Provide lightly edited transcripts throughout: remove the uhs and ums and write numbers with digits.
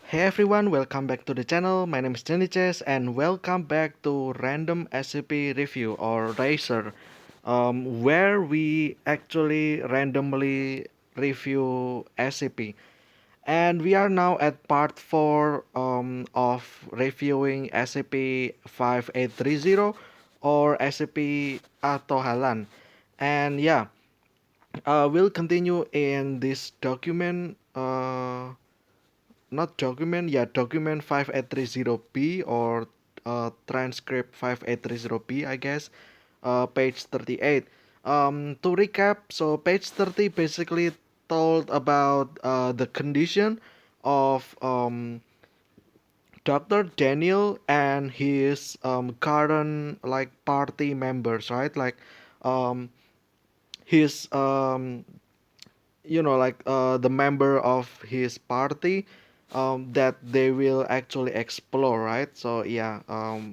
Hey everyone, welcome back to the channel. My name is Chess and welcome back to Random SCP Review or Racer, where we actually randomly review SCP. And we are now at part 4 of reviewing SCP-5830 or SCP Ahtohallan. And yeah, we'll continue in this document. Not document, yeah, document 5830B or transcript 5830B, I guess, page 38. To recap, so page 30 basically told about the condition of Dr. Daniel and his current like party members, right? Like um, his the member of his party that they will actually explore, right? So yeah,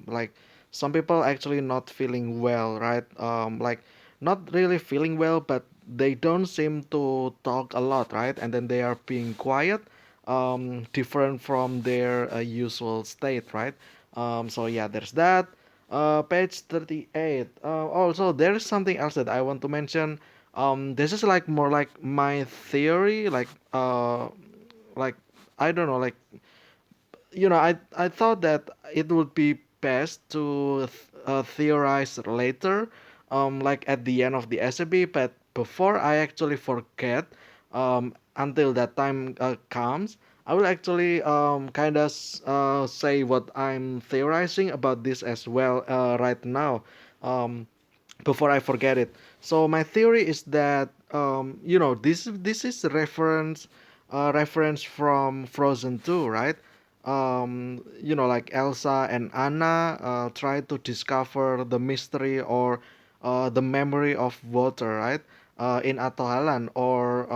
like some people actually not feeling well, right? Like not really feeling well, but they don't seem to talk a lot, right? And then they are being quiet, different from their usual state, right? So yeah, there's that. Page 38. Also, there is something else that I want to mention. This is like more like my theory, like I don't know, like I thought that it would be best to theorize later, like at the end of the SCP, but before I actually forget, until that time comes, I will actually kind of say what I'm theorizing about this as well right now. Um, Before I forget it. So my theory is that this is reference from Frozen 2, right? Like Elsa and Anna try to discover the mystery or the memory of water, right? In Ahtohallan, or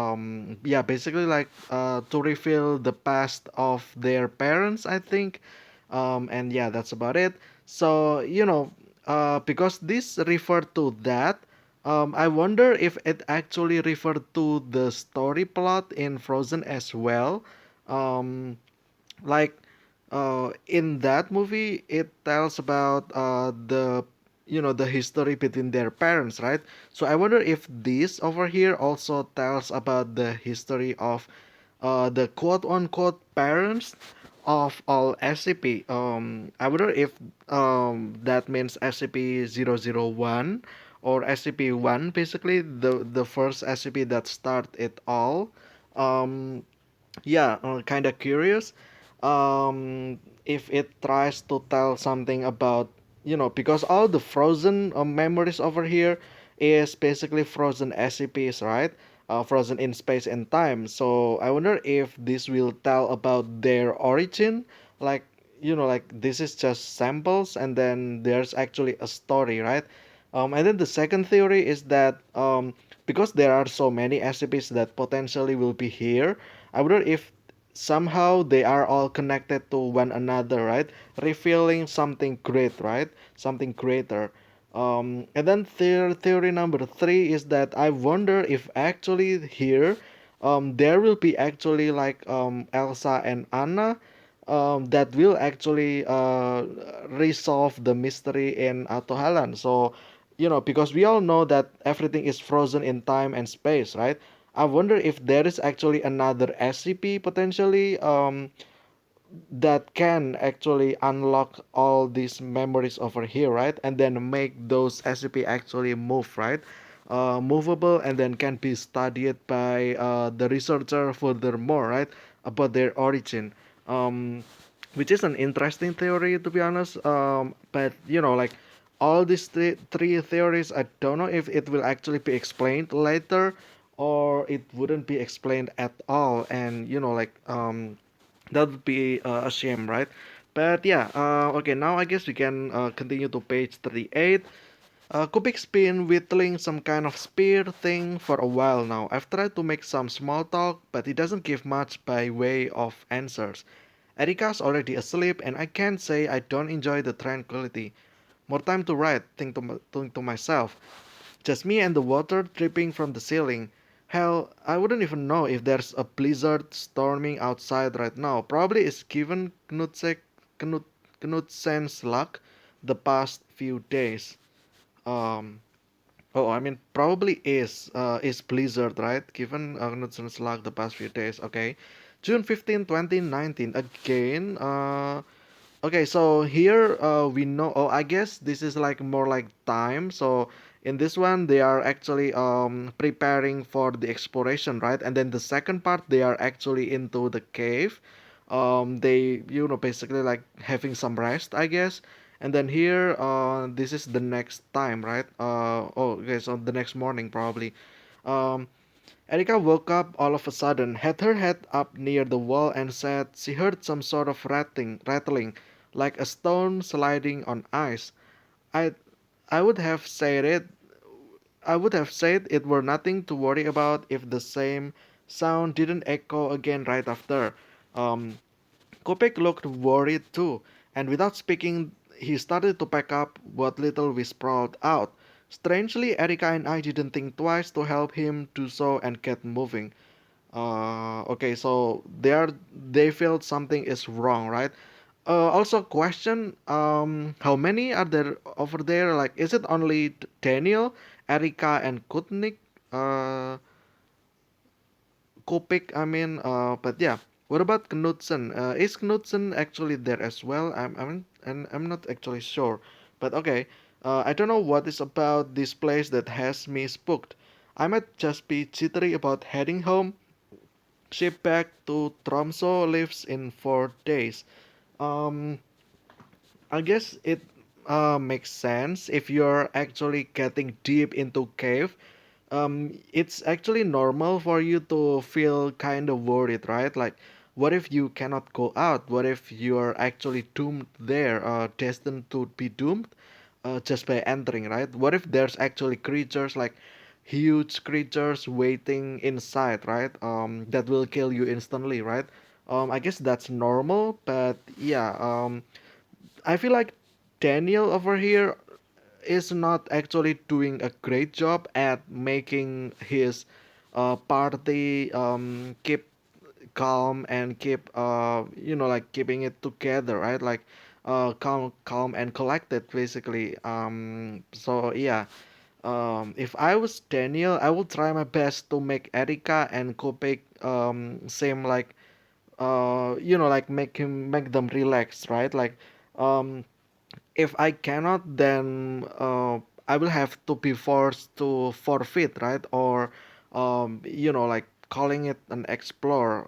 yeah, basically like to reveal the past of their parents, I think. And yeah, that's about it. So because this referred to that, I wonder if it actually referred to the story plot in Frozen as well. Um, like in that movie, it tells about the history between their parents, right? So I wonder if this over here also tells about the history of the quote unquote parents of all SCP. I wonder if that means SCP-001 or SCP-1, basically the first SCP that start it all. Um, yeah, kind of curious. If it tries to tell something about because all the frozen memories over here is basically frozen SCPs, right? Frozen in space and time. So I wonder if this will tell about their origin, like like this is just samples, and then there's actually a story, right? And then the second theory is that because there are so many SCPs that potentially will be here, I wonder if somehow they are all connected to one another, right? Revealing something great, right? Something greater. And then theory number three is that I wonder if actually here, there will be actually like Elsa and Anna, that will actually resolve the mystery in Ahtohallan. So, because we all know that everything is frozen in time and space, right? I wonder if there is actually another SCP potentially that can actually unlock all these memories over here, right? And then make those SCP actually move, right? Movable, and then can be studied by the researcher furthermore, right? About their origin. Which is an interesting theory, to be honest. But like all these three theories, I don't know if it will actually be explained later or it wouldn't be explained at all. And that would be a shame, right? But yeah, okay, now I guess we can continue to page 38. Kubik's been whittling some kind of spear thing for a while now. I've tried to make some small talk, but he doesn't give much by way of answers. Erika's already asleep, and I can't say I don't enjoy the tranquility. More time to write, think to myself. Just me and the water dripping from the ceiling. Hell, I wouldn't even know if there's a blizzard storming outside right now. Probably it's given Knut, Knudsen's luck the past few days. Um, oh, I mean, probably is blizzard, right? Given Knudsen's luck the past few days. Okay, June 15, 2019. Again, okay, so here we know. Oh, I guess this is like more like time. So in this one, they are actually preparing for the exploration, right? And then the second part, they are actually into the cave. They basically like having some rest, I guess. And then here, this is the next time, right? Oh, okay, so the next morning probably. Um, Erika woke up all of a sudden, had her head up near the wall, and said she heard some sort of rattling, like a stone sliding on ice. I, I would have said it. I would have said it were nothing to worry about if the same sound didn't echo again right after. Um, Kopek looked worried too, and without speaking, he started to pack up what little we sprawled out. Strangely, Erika and I didn't think twice to help him do so and get moving. Okay, so they felt something is wrong, right? Also, question: how many are there over there? Like, is it only Daniel, Erika, and Kutnik? Uh, Kopik, I mean, but yeah. What about Knudsen? Is Knudsen actually there as well? I'm not actually sure. But okay, I don't know what is about this place that has me spooked. I might just be jittery about heading home. Ship back to Tromso lives in 4 days. Um, I guess it makes sense if you're actually getting deep into cave. It's actually normal for you to feel kind of worried, right? Like, what if you cannot go out? What if you're actually doomed there, destined to be doomed, just by entering, right? What if there's actually creatures like huge creatures waiting inside, right? That will kill you instantly, right? I guess that's normal, but yeah, I feel like Daniel over here is not actually doing a great job at making his party keep calm and keep like keeping it together, right? Like calm and collected basically. So yeah. If I was Daniel, I would try my best to make Erika and Kopek seem like like make them relax, right? Like um if I cannot, then I will have to be forced to forfeit, right? Or, like calling it an explore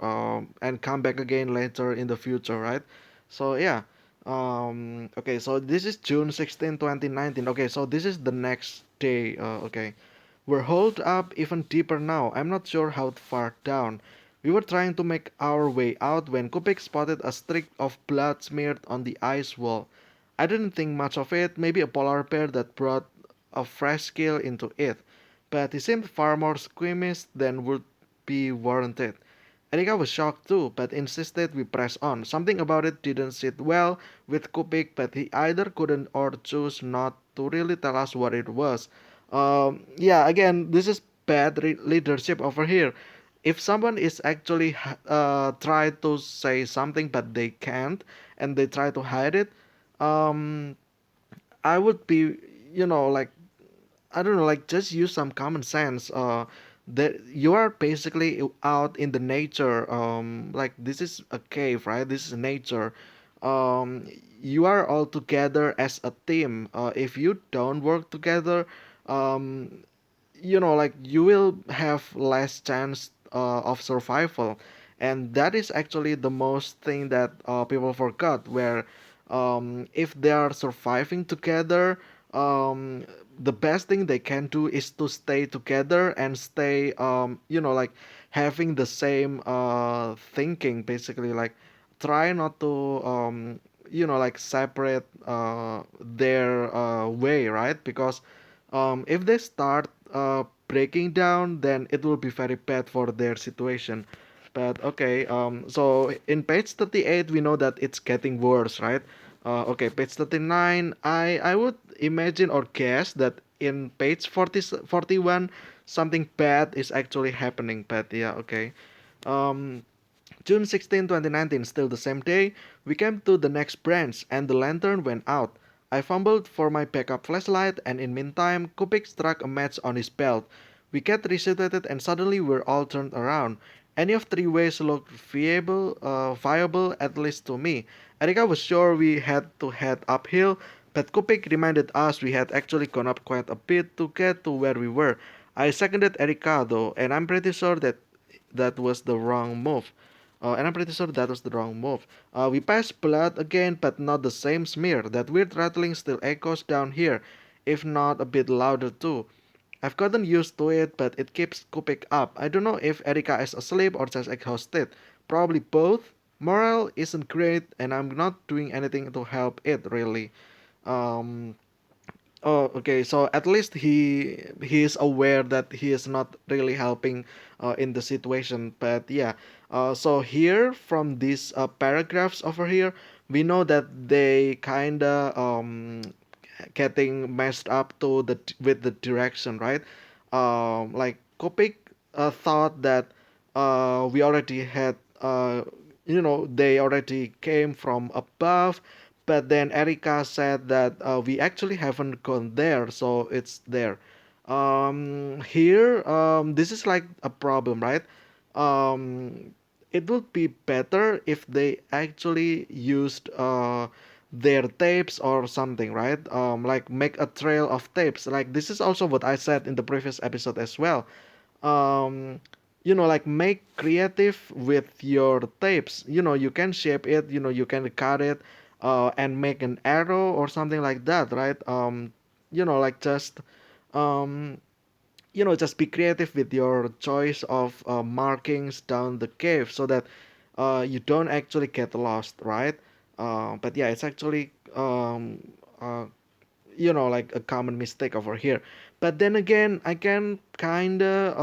and come back again later in the future, right? So, yeah. Okay, so this is June 16, 2019. Okay, so this is the next day. Okay. We're holed up even deeper now. I'm not sure how far down. We were trying to make our way out when Kupik spotted a streak of blood smeared on the ice wall. I didn't think much of it, maybe a polar bear that brought a fresh kill into it, but he seemed far more squeamish than would be warranted. Erika was shocked too, but insisted we press on. Something about it didn't sit well with Kupik, but he either couldn't or chose not to really tell us what it was. Yeah, again, this is bad leadership over here. If someone is actually try to say something but they can't and they try to hide it, um I would be, like, I don't know, like just use some common sense. That you are basically out in the nature. Like this is a cave, right? This is nature. You are all together as a team. If you don't work together, um, like you will have less chance of survival, and that is actually the most thing that people forgot. Where if they are surviving together, um, the best thing they can do is to stay together and stay like having the same thinking, basically, like try not to like separate their way, right? Because if they start breaking down, then it will be very bad for their situation. But okay, so in page 38, we know that it's getting worse, right? Okay, page 39, I would imagine or guess that in page 41, something bad is actually happening. But yeah, okay. Um, June 16, 2019, still the same day, we came to the next branch and the lantern went out. I fumbled for my backup flashlight and in meantime, Kubik struck a match on his belt. We get reseated and suddenly we're all turned around. Any of three ways looked viable at least to me. Erika was sure we had to head uphill, but Kubik reminded us we had actually gone up quite a bit to get to where we were. I seconded Erika though, and I'm pretty sure that was the wrong move. And I'm pretty sure that was the wrong move. We passed blood again, but not the same smear. That weird rattling still echoes down here, if not a bit louder too. I've gotten used to it, but it keeps scooping up. I don't know if Erika is asleep or just exhausted. Probably both. Morale isn't great, and I'm not doing anything to help it really. Um, Oh, okay. So at least he is aware that he is not really helping in the situation. But yeah, so here from these paragraphs over here, we know that they kinda getting messed up to with the direction, right? Like Kopik thought that we already had they already came from above, but then Erika said that we actually haven't gone there, so it's there. Here, this is like a problem, right? Um, it would be better if they actually used their tapes or something, right? Like make a trail of tapes. Like this is also what I said in the previous episode as well. um like make creative with your tapes. You can shape it, you can cut it and make an arrow or something like that, right? Like just um just be creative with your choice of markings down the cave so that you don't actually get lost, right? But yeah, it's actually uh, like a common mistake over here. But then again, I can kinda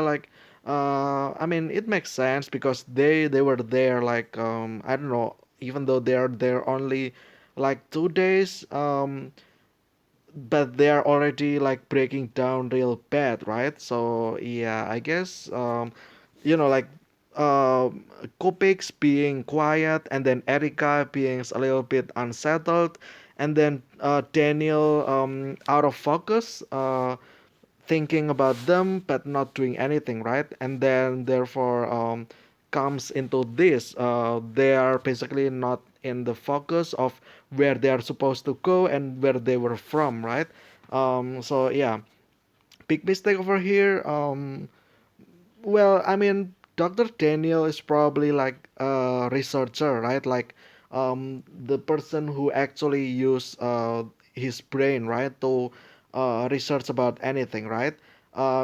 like I mean, it makes sense because they were there like I don't know, even though they're there only like 2 days, but they're already like breaking down real bad, right? So yeah, I guess like Kopix being quiet and then Erika being a little bit unsettled, and then Daniel out of focus, thinking about them but not doing anything, right? And then therefore comes into this. They are basically not in the focus of where they are supposed to go and where they were from, right? So yeah, big mistake over here. Well, I mean, Dr. Daniel is probably like a researcher, right? Like, the person who actually use his brain, right, to research about anything, right?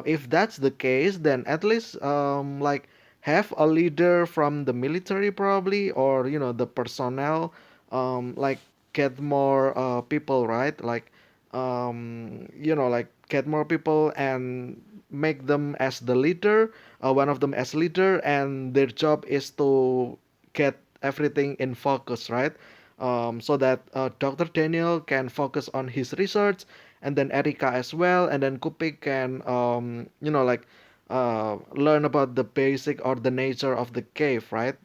If that's the case, then at least like have a leader from the military probably, or the personnel, like get more people, right? Like, like get more people and make them as the leader, one of them as leader, and their job is to get everything in focus, right? So that Dr. Daniel can focus on his research, and then Erika as well, and then Kupik can, like learn about the basic or the nature of the cave, right?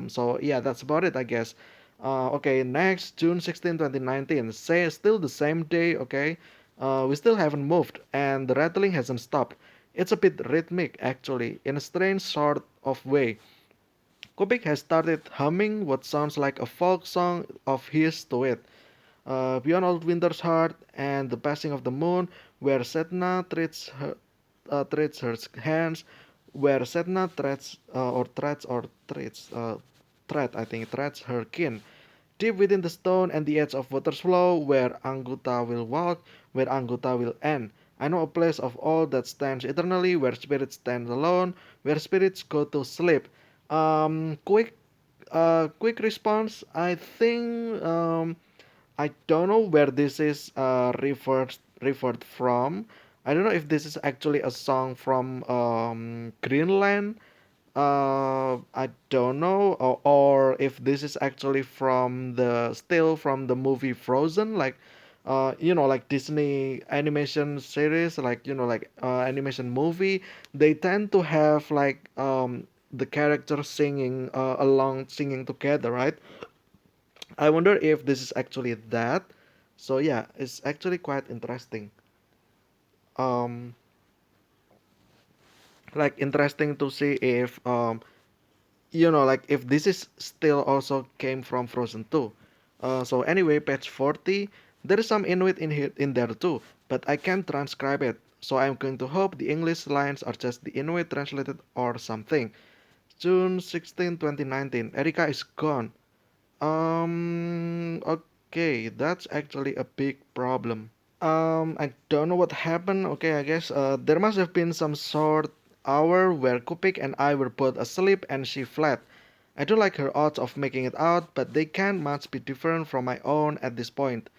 So yeah, that's about it, I guess. Okay, next, June 16, 2019. Say still the same day, okay? We still haven't moved, and the rattling hasn't stopped. It's a bit rhythmic, actually, in a strange sort of way. Kubik has started humming what sounds like a folk song of his to it. Beyond Old Winter's Heart and the Passing of the Moon, where Setna treats her hands, where Setna I think, treads her kin. Deep within the stone and the edge of water's flow, where Anguta will walk, where Anguta will end. I know a place of all that stands eternally, where spirits stand alone, where spirits go to sleep. Quick response. I think I don't know where this is referred from. I don't know if this is actually a song from Greenland. I don't know, or if this is actually from the movie Frozen, like like Disney animation series, like like animation movie, they tend to have like the characters singing along, singing together, right? I wonder if this is actually that. So yeah, it's actually quite interesting. Um, like interesting to see if like if this is still also came from Frozen 2. So anyway, page 40, there is some Inuit in here in there too, but I can't transcribe it. So I'm going to hope the English lines are just the Inuit translated or something. June 16, 2019. Erika is gone. Okay, that's actually a big problem. I don't know what happened. Okay, I guess there must have been some sort hour where Kupik and I were both asleep and she fled. I do like her odds of making it out, but they can't much be different from my own at this point.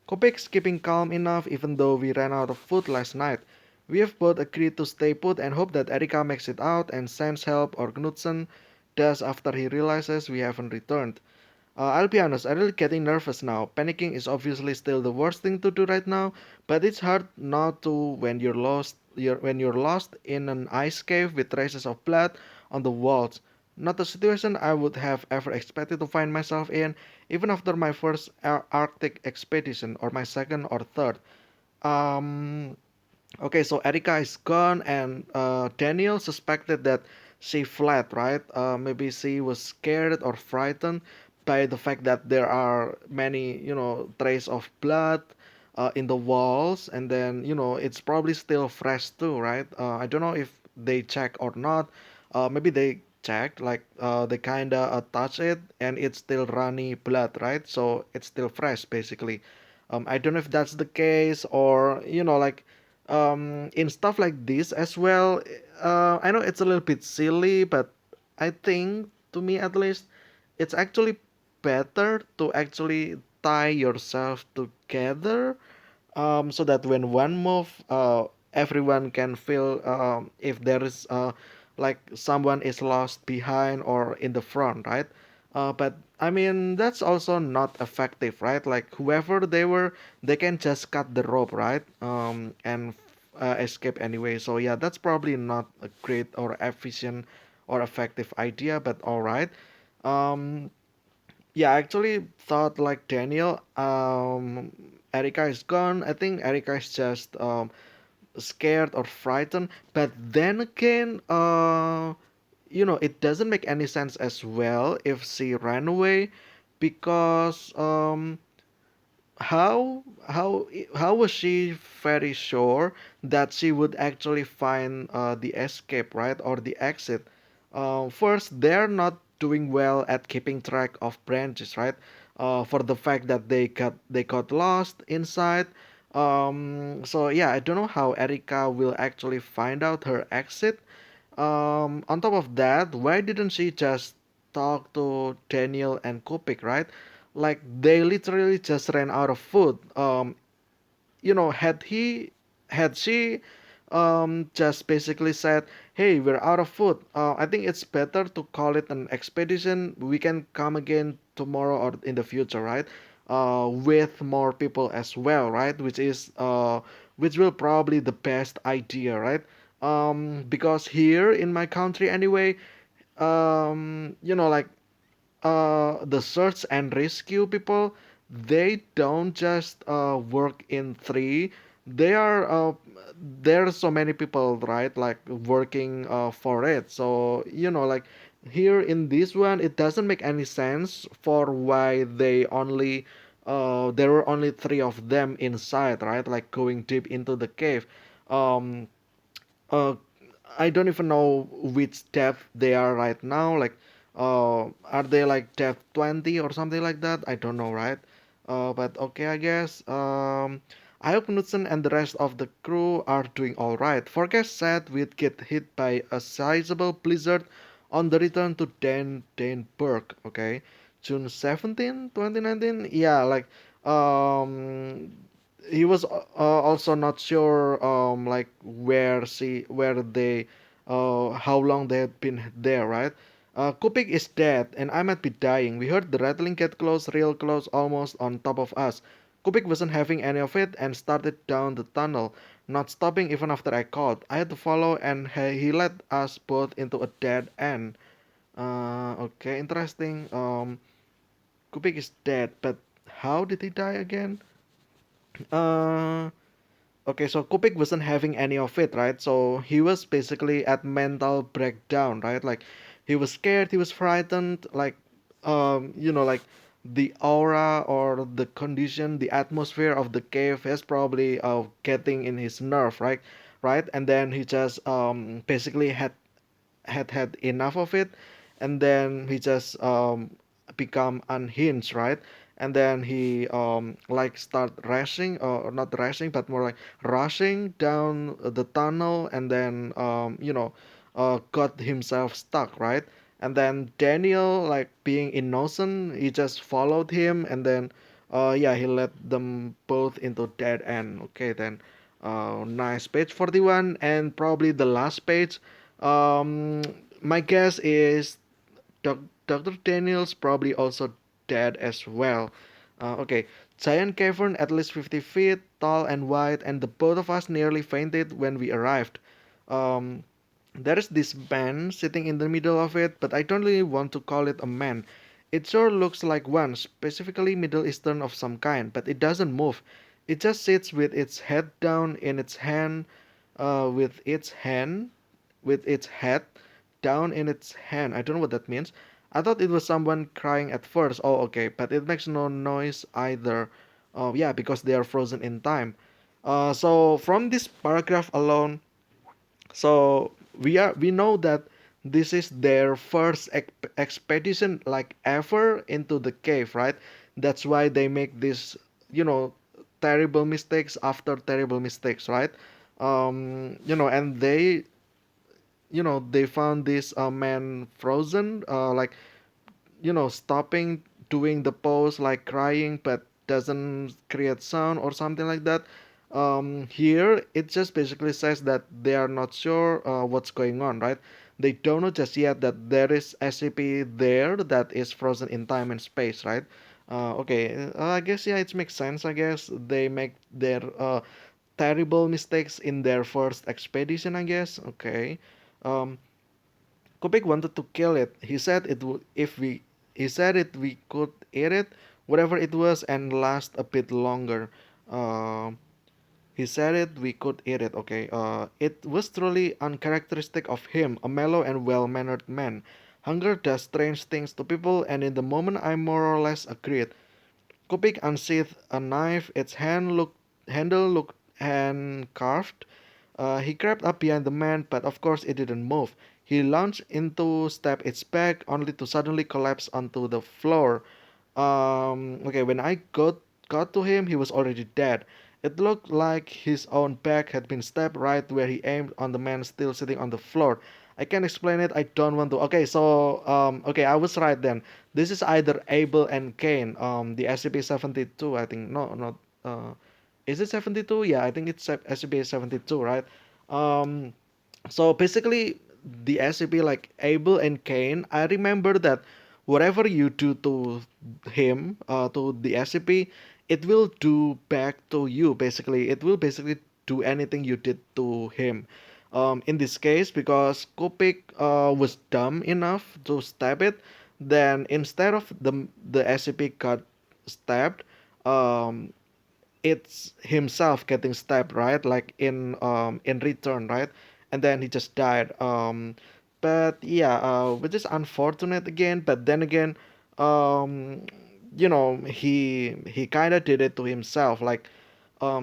Kupik's keeping calm enough even though we ran out of food last night. We have both agreed to stay put and hope that Erika makes it out and sends help or Knudsen does after he realizes we haven't returned. I'll be honest, I'm really getting nervous now. Panicking is obviously still the worst thing to do right now, but it's hard not to when you're lost. When you're lost in an ice cave with traces of blood on the walls. Not a situation I would have ever expected to find myself in, even after my first Arctic expedition or my second or third. Um, Okay, so Erika is gone, and Daniel suspected that she fled, right? Maybe she was scared or frightened by the fact that there are many, trace of blood in the walls, and then, it's probably still fresh too, right? I don't know if they check or not. Maybe they checked, like they kinda touch it, and it's still runny blood, right? So it's still fresh, basically. I don't know if that's the case, or like in stuff like this as well. I know it's a little bit silly, but I think, to me at least, it's actually better to actually tie yourself together, so that when one move, everyone can feel if there is like someone is lost behind or in the front, right? But I mean that's also not effective, right? Like whoever they were, they can just cut the rope, right? And escape anyway. So yeah, that's probably not a great or efficient or effective idea, but all right. Um, yeah, I actually thought like Daniel, Erika is gone. I think Erika is just scared or frightened. But then again, it doesn't make any sense as well if she ran away, because how was she very sure that she would actually find the escape, right, or the exit? First, they're not doing well at keeping track of branches, right? For the fact that they got lost inside. So yeah, I don't know how Erika will actually find out her exit. On top of that, why didn't she just talk to Daniel and Kupik, right? Like they literally just ran out of food. Had she just basically said, "Hey, we're out of food. I think it's better to call it an expedition. We can come again tomorrow or in the future, right? With more people as well, right? Which will probably the best idea, right? Because here in my country anyway, like the search and rescue people, they don't just work in three. They are there are so many people, right, like working for it. So like here in this one, it doesn't make any sense for why there were only three of them inside, right, like going deep into the cave. um uh, I don't even know which depth they are right now. Like, are they like depth 20 or something like that? I don't know, right? But okay, I guess. I hope Knudsen and the rest of the crew are doing all right. Forecast said we'd get hit by a sizable blizzard on the return to Danburg. Okay, June 17, 2019. Yeah, like um he was also not sure like how long they had been there, right? Kupik is dead and I might be dying. We heard the rattling get close, real close, almost on top of us. Kubik wasn't having any of it and started down the tunnel, not stopping even after I called. I had to follow, and he led us both into a dead end. Okay, interesting. Kubik is dead, but how did he die again? Uh, Okay, so Kupik wasn't having any of it, right? So he was basically at mental breakdown, right? Like he was scared, he was frightened, like the aura or the condition, the atmosphere of the cave is probably getting in his nerve, right? Right? And then he just basically had enough of it, and then he just become unhinged, right? And then he like start racing, or not racing but more like rushing down the tunnel, and then got himself stuck, right? And then Daniel, like being innocent, he just followed him, and then yeah, he led them both into dead end. Okay, then nice. Page 41, and probably the last page. um, my guess is Dr. Daniels probably also dead as well. Okay, giant cavern at least 50 feet tall and wide, and the both of us nearly fainted when we arrived. Um, there is this man sitting in the middle of it, but I don't really want to call it a man. It sure looks like one, specifically Middle Eastern of some kind, but it doesn't move. It just sits with its head down in its hand, with its hand, with its head down in its hand. I don't know what that means. I thought it was someone crying at first. Oh, okay, but it makes no noise either. Yeah, because they are frozen in time. So from this paragraph alone, so we know that this is their first expedition like ever into the cave, right? That's why they make this, you know, terrible mistakes after terrible mistakes, right? And they found this man frozen, like stopping doing the pose, like crying, but doesn't create sound or something like that. Here it just basically says that they are not sure what's going on, right? They don't know just yet that there is SCP there that is frozen in time and space, right? Okay, I guess yeah, it makes sense. I guess they make their terrible mistakes in their first expedition, I guess. Okay. Um, Kubik wanted to kill it. He said it would if we he said it we could eat it, whatever it was, and last a bit longer. Uh, he said it we could eat it. Okay. It was truly uncharacteristic of him, a mellow and well-mannered man. Hunger does strange things to people, and in the moment I more or less agreed. Kubik unsheathed a knife. Its handle looked hand carved. He crept up behind the man, but of course it didn't move. He lunged in to stab its back, only to suddenly collapse onto the floor. Okay, when I got to him, he was already dead. It looked like his own back had been stabbed right where he aimed on the man still sitting on the floor. I can't explain it. I don't want to. Okay, so okay, I was right then. This is either Abel and Cain. The SCP-72. I think no, not. Is it 72? Yeah, I think it's SCP-72, right? Um, so basically, the SCP, like Abel and Cain, I remember that whatever you do to him, to the SCP, it will do back to you. Basically, it will basically do anything you did to him. In this case, because Kopik was dumb enough to stab it, then instead of the SCP got stabbed, um, it's himself getting stabbed, right? Like in return, right? And then he just died. But yeah, which is unfortunate again. But then again, um, he kind of did it to himself. Like,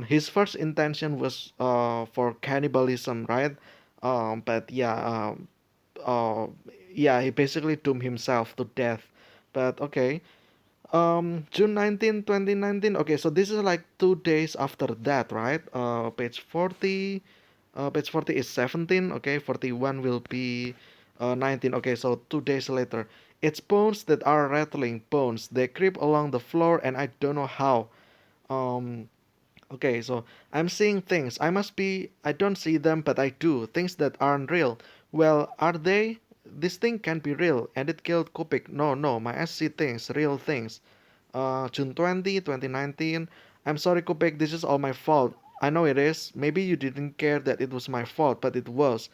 his first intention was for cannibalism, right? But yeah, uh, yeah, he basically doomed himself to death. But okay. June 19, 2019. Okay, so this is like 2 days after that, right? Page 40. Page 40 is 17. Okay, 41 will be 19. Okay, so 2 days later. It's bones that are rattling bones. They creep along the floor, and I don't know how. Um, Okay, so I'm seeing things. I don't see them, but I do. Things that aren't real. Well, are they? This thing can't be real, and it killed Kupik. No, no, my ass see things, real things. June 20, 2019. I'm sorry, Kopek, this is all my fault. I know it is. Maybe you didn't care that it was my fault, but it was.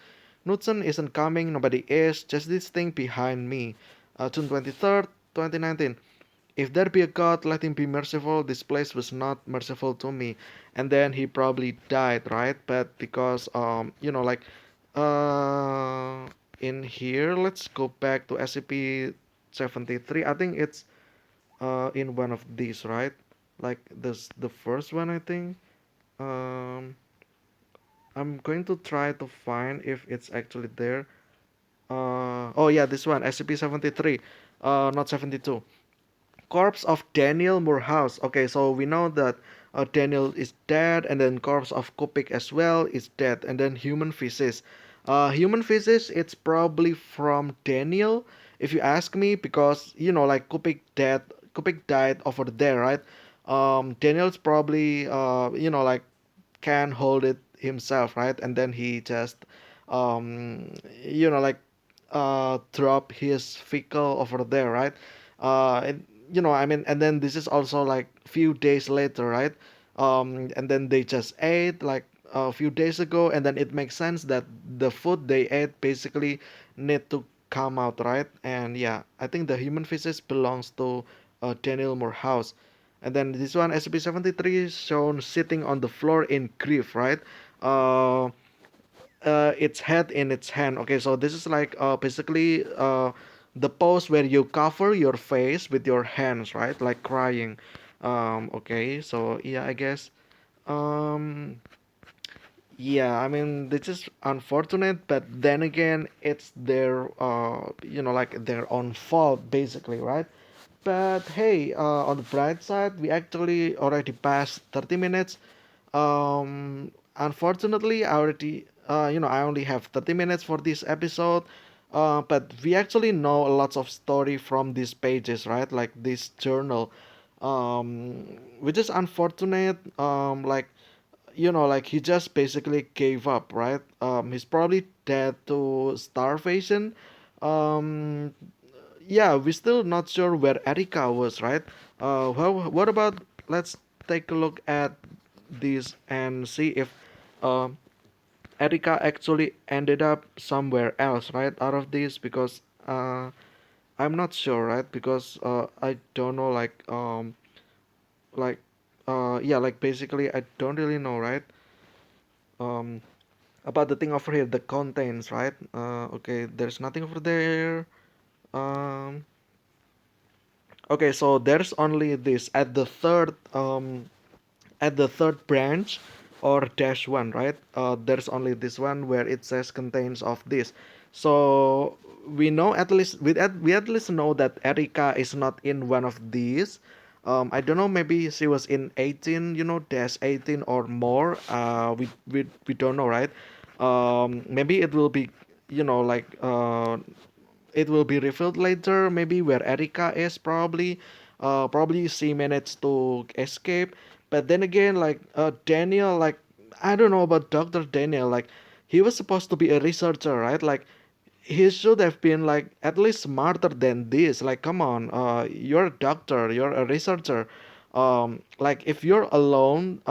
Knudsen isn't coming, nobody is, just this thing behind me. June 23rd, 2019. If there be a God, let him be merciful. This place was not merciful to me. And then he probably died, right? But because, uh, in here, let's go back to SCP-73. I think it's in one of these, right? Like this, the first one, I think. Um, I'm going to try to find if it's actually there. Oh yeah, this one, SCP-73, not 72. Corpse of Daniel Morehouse. Okay, so we know that Daniel is dead, and then corpse of Kupik as well is dead, and then human feces. Human feces, it's probably from Daniel, if you ask me, because like Kupik died over there, right? Daniel's probably like can hold it himself, right? And then he just like drop his fecal over there, right? I mean, and then this is also like few days later, right? And then they just ate like a few days ago, and then it makes sense that the food they ate basically need to come out, right? And yeah, I think the human feces belongs to Daniel Morehouse. And then this one, SCP-73, is shown sitting on the floor in grief, right? Uh, its head in its hand. Okay, so this is like basically the pose where you cover your face with your hands, right? Like crying. Okay, so yeah, I guess. Um, yeah, I mean, this is unfortunate, but then again, it's their, like their own fault, basically, right? But hey, on the bright side, we actually already passed 30 minutes. Unfortunately, I only have 30 minutes for this episode. But we actually know lots of story from these pages, right? Like this journal, which is unfortunate. Like like he just basically gave up, right? He's probably dead to starvation. Um, yeah, we're still not sure where Erika was, right? Well, what about let's take a look at this and see if uh, Erika actually ended up somewhere else, right? Out of this, because I'm not sure, right? Because I don't know, like yeah, like basically I don't really know, right? Um, about the thing over here, the contents, right? Okay, there's nothing over there. Um, okay, so there's only this at the third branch or dash one, right? There's only this one where it says contains of this. So we know at least we at least know that Erika is not in one of these. I don't know. Maybe she was in 18, dash 18 or more. We don't know, right? Maybe it will be, like it will be revealed later, maybe where Erika is probably. Probably she managed to escape. But then again, like Daniel, like I don't know about Dr. Daniel, like he was supposed to be a researcher, right? Like he should have been like at least smarter than this. Like come on, you're a doctor, you're a researcher. Like if you're alone,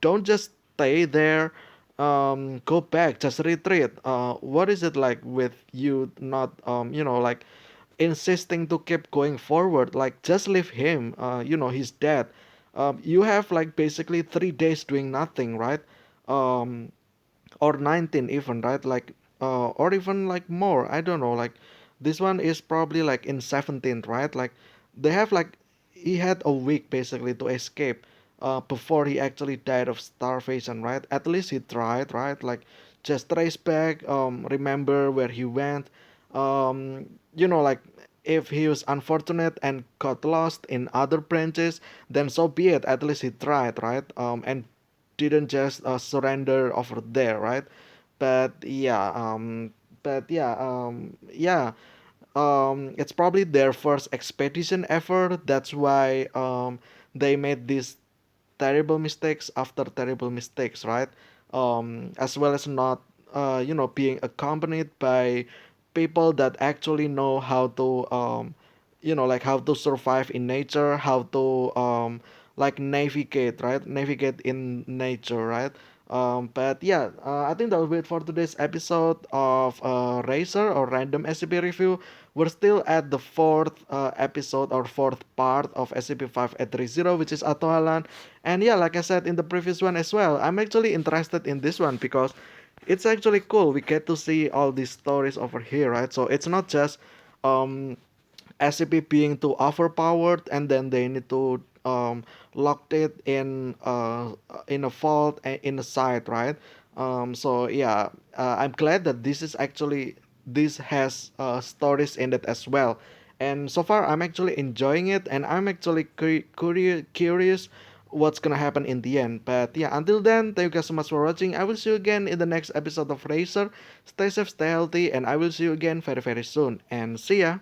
don't just stay there. Go back, just retreat. What is it like with you not like insisting to keep going forward? Like just leave him. He's dead. You have like basically 3 days doing nothing, right? um or 19 even, right? Like or even like more, I don't know. Like this one is probably like in 17th, right? Like they have like he had a week basically to escape before he actually died of starvation, right? At least he tried, right? Like just trace back, remember where he went. Like if he was unfortunate and got lost in other branches, then so be it. At least he tried, right? And didn't just surrender over there, right? But yeah, it's probably their first expedition ever. That's why they made these terrible mistakes after terrible mistakes, right? As well as not, being accompanied by people that actually know how to, like how to survive in nature, how to, like navigate, right? Navigate in nature, right? But yeah, I think that will be it for today's episode of Racer or Random SCP Review. We're still at the fourth episode or fourth part of SCP-5830, which is Ahtohallan. And yeah, like I said in the previous one as well, I'm actually interested in this one because it's actually cool. We get to see all these stories over here, right? So it's not just um, SCP being too overpowered and then they need to lock it in a vault in a site, right? So yeah, I'm glad that this has stories in it as well. And so far, I'm actually enjoying it, and I'm actually curious what's gonna happen in the end. But yeah, until then, thank you guys so much for watching. I will see you again in the next episode of Racer. Stay safe, stay healthy, and I will see you again very, very soon. And see ya!